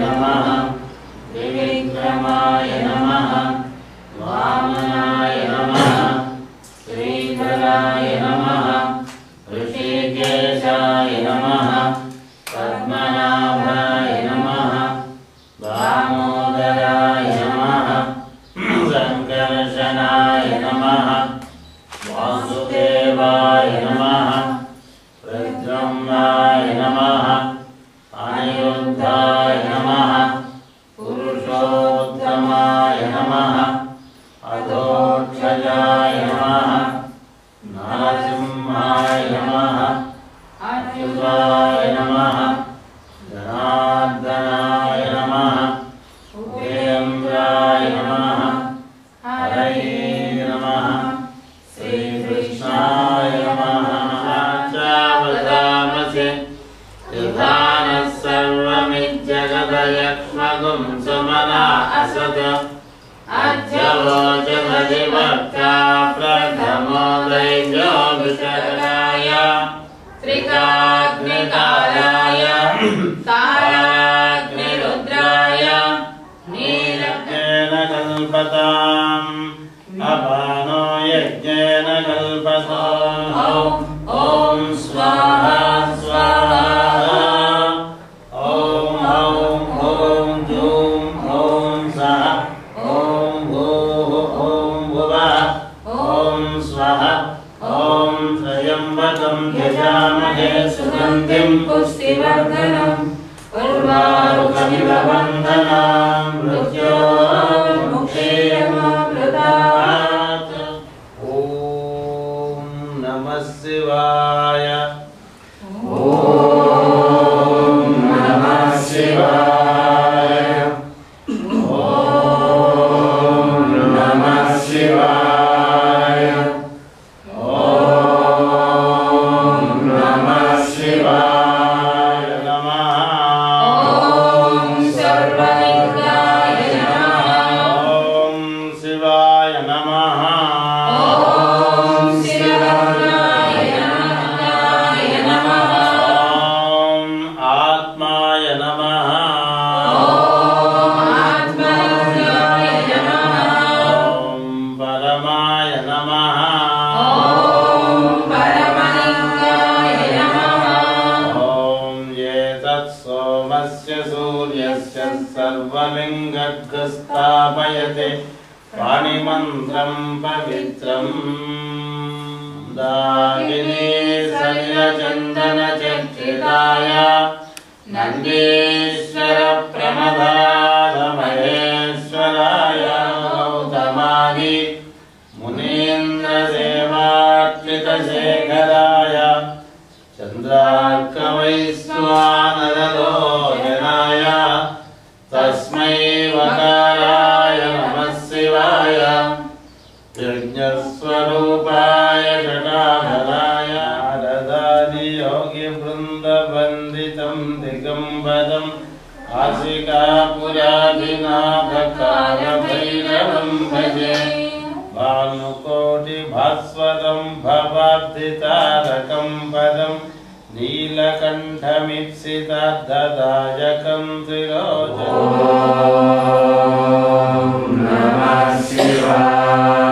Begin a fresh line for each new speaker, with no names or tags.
नमः त्रिविक्रमाय नमः वामनाय नमः श्रीधराय नमः ऋषिकेशाय नमः पद्मनाभाय नमः दामोदराय नमः संकर्षणाय नमः वासुदेवाय नमः प्रद्युम्नाय नमः अनिरुद्धाय नमः पुरुषोत्तमाय नमः अधोक्षजाय नमः नरसिंहाय नमः अच्युताय नमः जनार्दनाय नमः उपेन्द्राय नमः हरये नमः श्रीकृष्णाय नमः चावदामसे युधानः सर्वमिज्जगदयक्ष्मगुं सुमना असद अध्यवोचमधिभक्ता प्रथमो दैव्यो विशकराय त्रिकाग्निकालाय कालाग्निरुद्राय नीलज्ञेन कल्पताम् अपानो यज्ञेन कल्पताम् ॐ स्वाहा स्वाहा ॐ धूम ॐ सः ॐ भूः ॐ भुवः ॐ स्वः ॐ त्र्यम्बकं यजामहे सुगन्धिं पुष्टिवर्धनम् उर्वारुकमिव बन्धनान् मृत्योर्मुक्षीयमामृतात्। ॐ नमः शिवाय। ॐ नमः शिवाय। ॐ नमः शिवाय। ॐ नमः शिवाय नमः। ॐ सर्वलिंगाय नमः। ॐ शिवाय नमः। ॐ शिवलिंगाय नमः। ॐ आत्माय नमः। ॐ आत्मलिंगाय नमः। ॐ परमाय नमः। ॐ परमलिंगाय नमः। ॐ एतत् सोमस्य सूर्यस्य सर्वलिंगस्थापयते पाणिमन्त्रं पवित्रम् दागिने सलिलचन्दनचर्चिताय नन्दीश्वर प्रमदाय महेश्वराय गौतमादि मुनीन्द्रदेवार्चितशेखराय चन्द्रार्कवैश्वानरलोचनाय तस्मै वकाराय नमः शिवाय यज्ञस्वरूपाय जटाधराय ददाति योगिवृन्दवन्दितं दिगम्बरम् आशिकापुराधिनाथकालभैरवं भजे भानुकोटिभास्वरं भवाब्धितारकं पदं नीलकण्ठमीप्सितार्धदायकं त्रिलोचनम्। ॐ नमः शिवाय।